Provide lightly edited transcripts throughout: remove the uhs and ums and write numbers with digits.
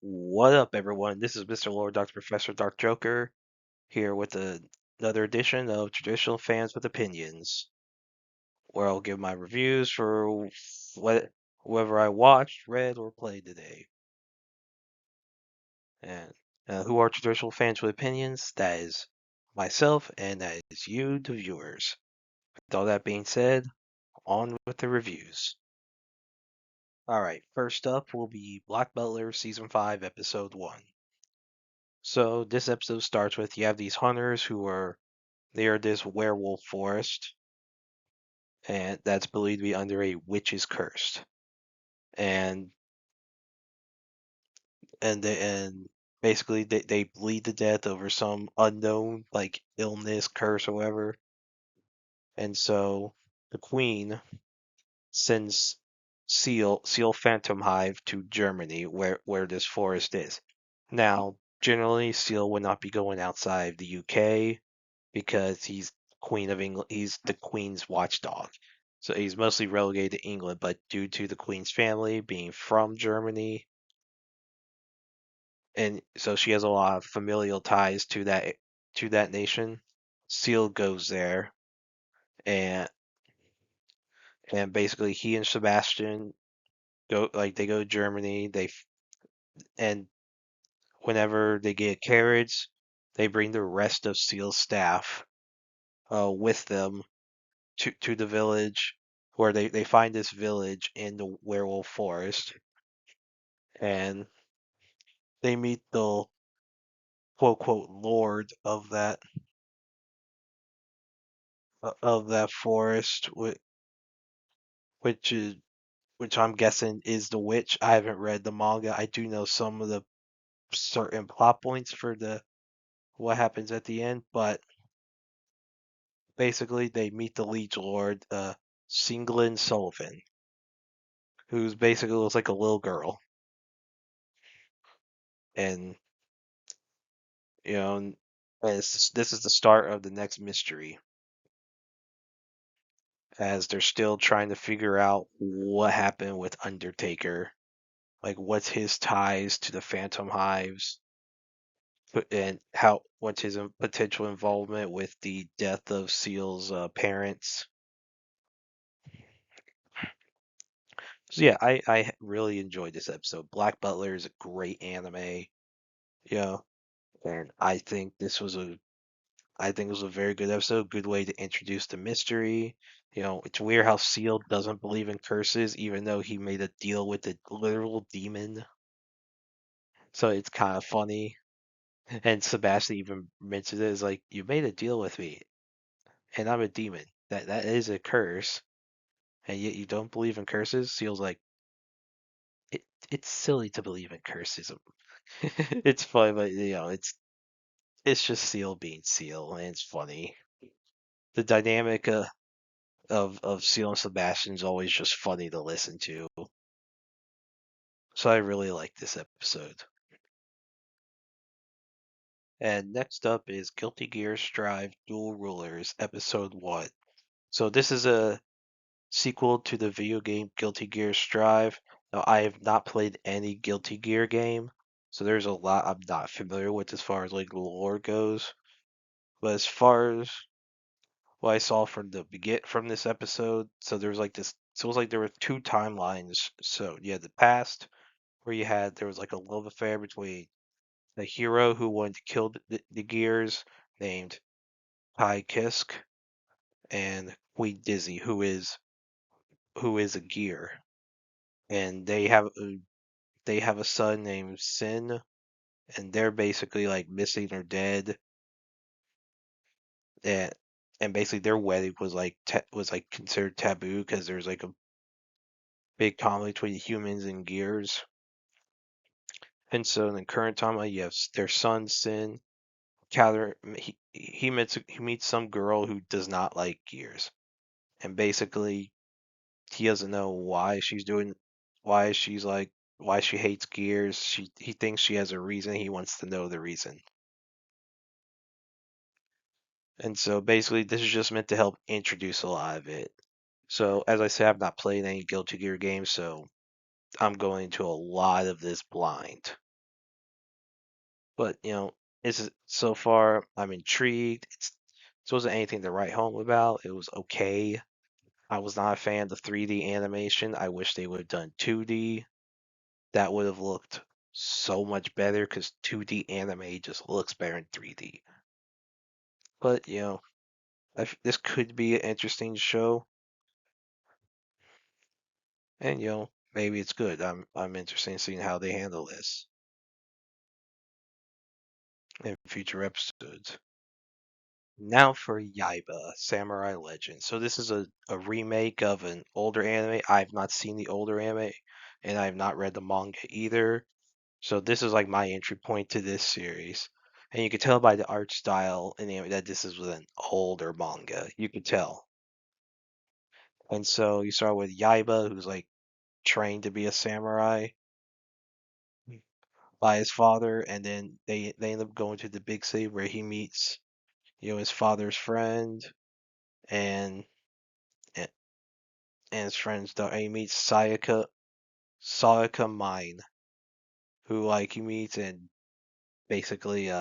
What up, everyone? This is Mr. Lord, Dr. Professor, Dark Joker, here with another edition of Traditional Fans with Opinions, where I'll give my reviews for whoever I watched, read, or played today. And who are Traditional Fans with Opinions? That is myself, and that is you, the viewers. With all that being said, on with the reviews. Alright, first up will be Black Butler Season 5, Episode 1. So this episode starts with you have these hunters who are near this werewolf forest, and that's believed to be under a witch's curse. And and basically they bleed to death over some unknown like illness, curse, or whatever. And so the queen sends Seal Phantom Hive to Germany, where this forest is. Now, generally, Seal would not be going outside the UK because he's Queen of England. He's the Queen's watchdog. So he's mostly relegated to England, but due to the Queen's family being from Germany, and so she has a lot of familial ties to that nation, Seal goes there, and basically he and Sebastian they go to Germany. And whenever they get a carriage, they bring the rest of Seal's staff with them to the village where they find this village in the werewolf forest, and they meet the quote quote lord of that forest, which is which I'm guessing is the witch. I haven't read the manga. I do know some of the certain plot points for the what happens at the end, but basically they meet the liege lord, Singlin Sullivan, who's basically looks like a little girl, and you know, as this is the start of the next mystery, as they're still trying to figure out what happened with Undertaker, like what's his ties to the Phantom Hives, and what's his potential involvement with the death of Seal's parents. So yeah, I really enjoyed this episode. Black Butler is a great anime, yeah, and I think it was a very good episode, good way to introduce the mystery. It's weird how Seal doesn't believe in curses, even though he made a deal with the literal demon. So it's kind of funny. And Sebastian even mentions it as like, you made a deal with me, and I'm a demon. That is a curse, and yet you don't believe in curses. Seal's like, it it's silly to believe in curses. It's funny, but it's just Seal being Seal, and it's funny. The dynamic of Seal and Sebastian is always just funny to listen to. So I really like this episode. And next up is Guilty Gear Strive Dual Rulers, Episode 1. So this is a sequel to the video game Guilty Gear Strive. Now, I have not played any Guilty Gear game, so there's a lot I'm not familiar with as far as like lore goes. But as far as what I saw from this episode, so there's like this. So it was like there were two timelines. So you had the past, where there was like a love affair between the hero who wanted to kill the Gears, named Kai Kisk, and Queen Dizzy, who is a Gear, and they have a son named Sin, and they're basically like missing or dead, and basically their wedding was was like considered taboo because there's like a big conflict between humans and Gears. And so in the current time, you have their son Sin. Cather, he meets some girl who does not like Gears, and basically he doesn't know why she hates Gears. He thinks she has a reason. He wants to know the reason. And so basically this is just meant to help introduce a lot of it. So as I said, I've not played any Guilty Gear games, so I'm going into a lot of this blind. But is it so far? I'm intrigued. It wasn't anything to write home about. It was okay. I was not a fan of the 3D animation. I wish they would have done 2D. That would have looked so much better because 2D anime just looks better in 3D. But this could be an interesting show, and maybe it's good. I'm interested in seeing how they handle this in future episodes. Now for Yaiba, Samurai Legend. So this is a remake of an older anime. I've not seen the older anime, and I've not read the manga either. So this is like my entry point to this series. And you can tell by the art style in the anime that this is with an older manga. You can tell. And so you start with Yaiba, who's like trained to be a samurai by his father, and then they end up going to the big city where he meets, his father's friend and and, and his friend's daughter. And he meets Sayaka Mine, who like he meets and basically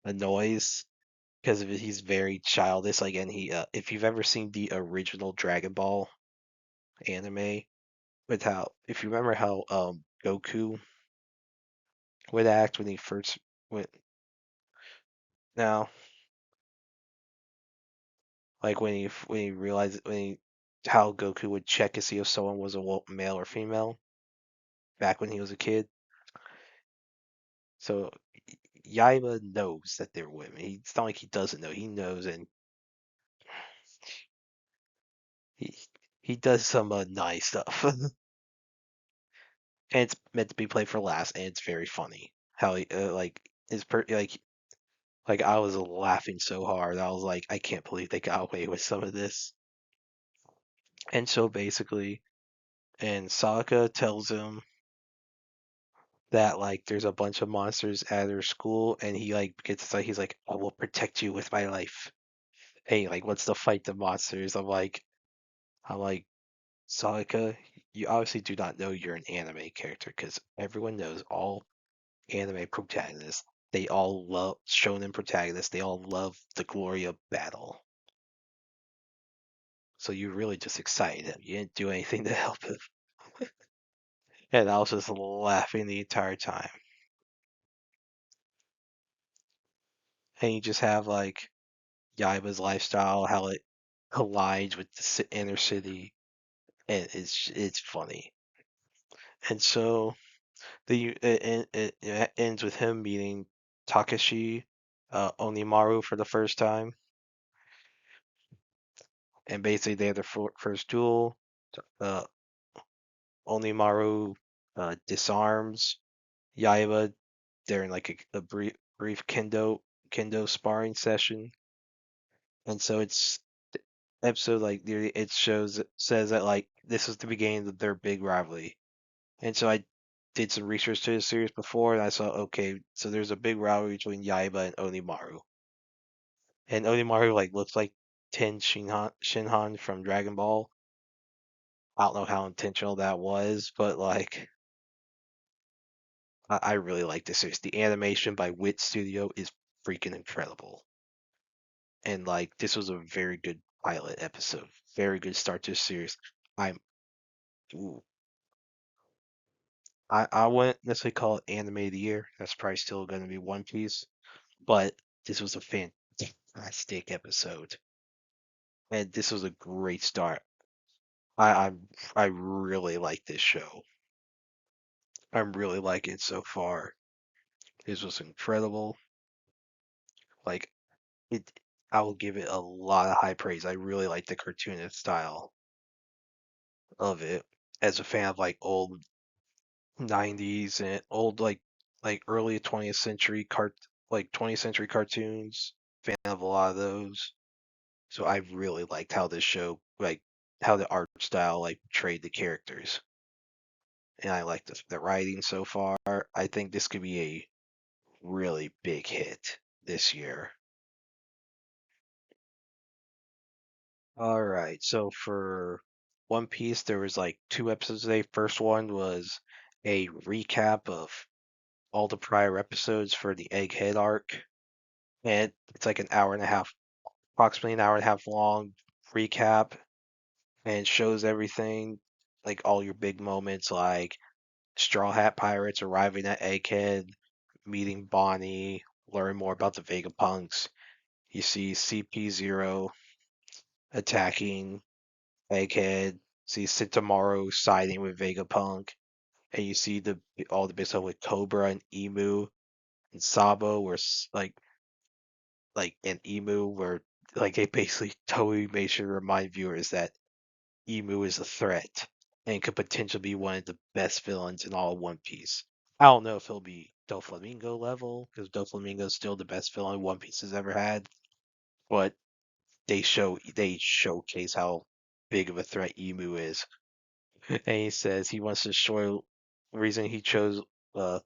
annoys because he's very childish. Like, and if you've ever seen the original Dragon Ball anime, if you remember how Goku would act when he first went now, like when he realized how Goku would check to see if someone was a male or female back when he was a kid. So Yaiba knows that they're women. It's not like he doesn't know. He knows, and he he does some nice stuff. And it's meant to be played for laughs, and it's very funny how he like is like I was laughing so hard. I was like, I can't believe they got away with some of this. And so basically, and Sokka tells him that like there's a bunch of monsters at her school, and he like gets like he's like, I will protect you with my life. Hey, like what's to fight the monsters? I'm like, Sokka, you obviously do not know you're an anime character because everyone knows all anime protagonists. They all love shonen protagonists. They all love the glory of battle. So you really just excited him. You didn't do anything to help him. And I was just laughing the entire time. And you just have like Yaiba's lifestyle, how it collides with the inner city, and it's funny. And so it ends with him meeting Takashi Onimaru for the first time, and basically they have their first duel. Uh, Onimaru disarms Yaiba during like a brief kendo sparring session, and so it's episode like it says that like this is the beginning of their big rivalry. And so I did some research to the series before, and I saw okay, so there's a big rivalry between Yaiba and Onimaru, and Onimaru like looks like Ten Shinhan from Dragon Ball. I don't know how intentional that was, but like I really like this series. The animation by Wit Studio is freaking incredible. And like this was a very good pilot episode, very good start to the series. I'm ooh, I wouldn't necessarily call it anime of the year. That's probably still going to be One Piece, but this was a fantastic episode, and this was a great start. I I, I really like this show. I'm really liking it so far. This was incredible. Like it, I will give it a lot of high praise. I really like the cartoonist style of it. As a fan of like old 90s and old like early 20th century 20th century cartoons, fan of a lot of those. So I really liked how this show like how the art style like portrayed the characters. And I like the writing so far. I think this could be a really big hit this year. All right, so for One Piece, there was like two episodes today. First one was a recap of all the prior episodes for the Egghead arc, and it's like an hour and a half, approximately an hour and a half long recap, and shows everything, like all your big moments, like Straw Hat Pirates arriving at Egghead, meeting Bonnie, learn more about the Vegapunks. You see CP0 attacking Egghead, see Sintamaru siding with Vegapunk, and you see the all the big stuff with Cobra and Emu and Sabo, where like in Emu, where like they basically totally made sure to remind viewers that Emu is a threat and could potentially be one of the best villains in all of One Piece. I don't know if he'll be Doflamingo level, because Doflamingo is still the best villain One Piece has ever had, but they showcase how big of a threat Emu is. And he says he wants to show the reason he chose uh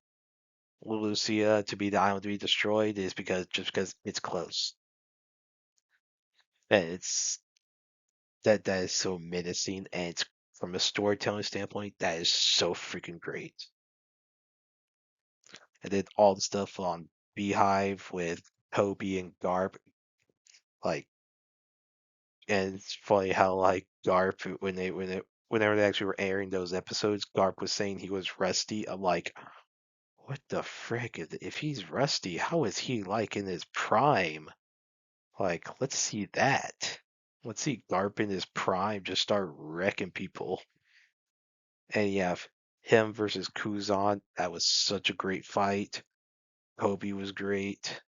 Lucia to be the island to be destroyed is because it's close. And it's that is so menacing, and it's from a storytelling standpoint, that is so freaking great. And then all the stuff on Beehive with Toby and Garp, like, and it's funny how like Garp whenever they actually were airing those episodes, Garp was saying he was rusty. I'm like, what the frick? If he's rusty, how is he like in his prime? Like, let's see that. Let's see Garp in his prime just start wrecking people. And you have him versus Kuzan. That was such a great fight. Kobe was great.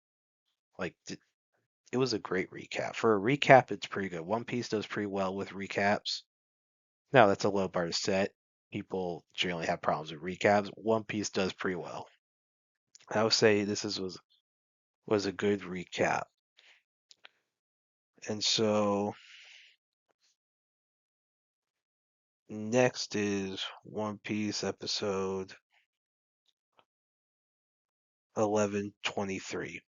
Like, it was a great recap. For a recap, it's pretty good. One Piece does pretty well with recaps. Now, that's a low bar to set. People generally have problems with recaps. One Piece does pretty well. I would say was a good recap. And so next is One Piece episode 1123.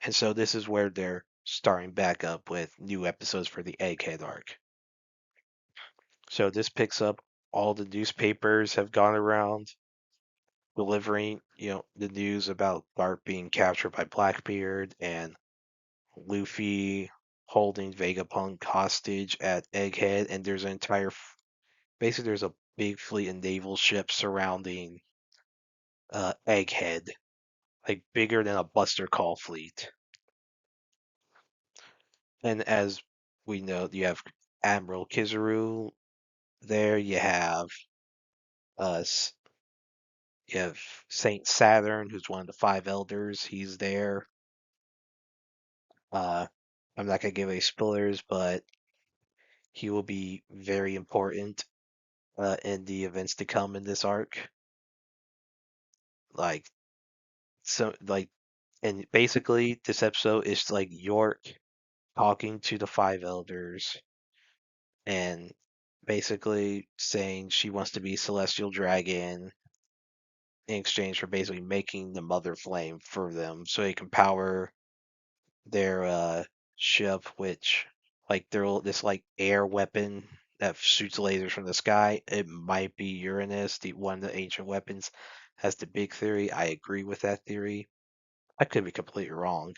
And so this is where they're starting back up with new episodes for the Egghead arc. So this picks up all the newspapers have gone around delivering, the news about Garp being captured by Blackbeard and Luffy holding Vegapunk hostage at Egghead, and there's an basically there's a big fleet of naval ships surrounding Egghead, like bigger than a Buster Call fleet. And as we know, you have Admiral Kizaru there. Uh, you have Saint Saturn, who's one of the five elders. He's there. Uh, I'm not gonna give any spoilers, but he will be very important in the events to come in this arc. Like like, and basically this episode is like York talking to the five elders and basically saying she wants to be Celestial Dragon in exchange for basically making the Mother Flame for them so they can power their ship, which like this like air weapon that shoots lasers from the sky. It might be Uranus, the one of the ancient weapons. Has the big theory. I agree with that theory. I could be completely wrong,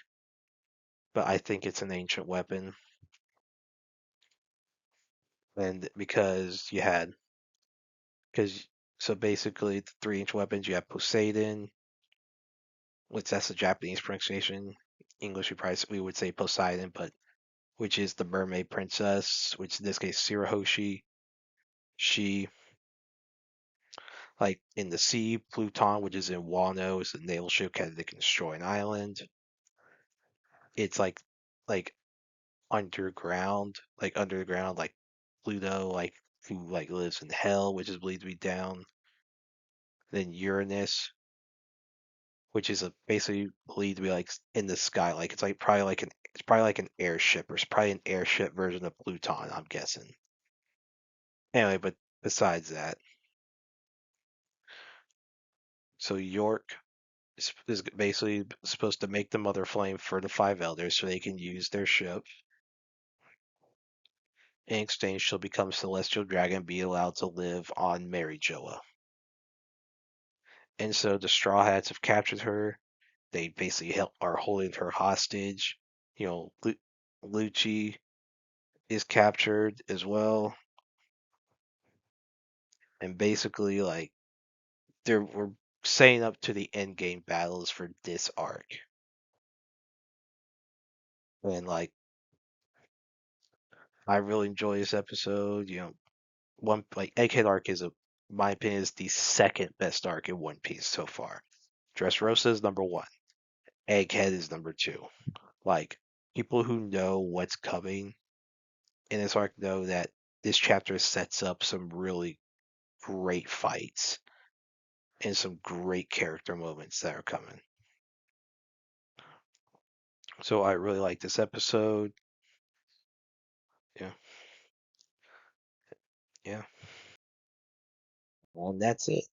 but I think it's an ancient weapon. And because so basically the three ancient weapons you have Poseidon, which that's the Japanese pronunciation. English we would say Poseidon, but which is the mermaid princess, which in this case Shirahoshi. She like in the sea, Pluton, which is in Wano, is a naval ship that can destroy an island. It's like underground, like Pluto, like who like lives in hell, which is believed to be down. Then Uranus, which is basically believed to be like in the sky, like it's probably like an airship, or it's probably an airship version of Pluton, I'm guessing. Anyway, but besides that, so York is basically supposed to make the Mother Flame for the Five Elders so they can use their ship. In exchange, she'll become Celestial Dragon and be allowed to live on Mary Joa. And so the Straw Hats have captured her. They basically are holding her hostage. You know, Lucci is captured as well, and basically like we're setting up to the end game battles for this arc. And like I really enjoy this episode. You know, one like Egghead arc is my opinion is the second best arc in One Piece so far. Dressrosa is number one. Egghead is number two. Like people who know what's coming in this arc know that this chapter sets up some really great fights and some great character moments that are coming. So I really like this episode. Yeah, yeah. And that's it.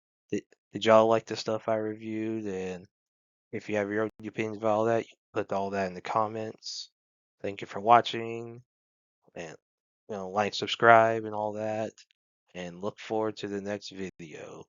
Did y'all like the stuff I reviewed? And if you have your own opinions about all that, you can put all that in the comments. Thank you for watching, and like, subscribe, and all that. And look forward to the next video.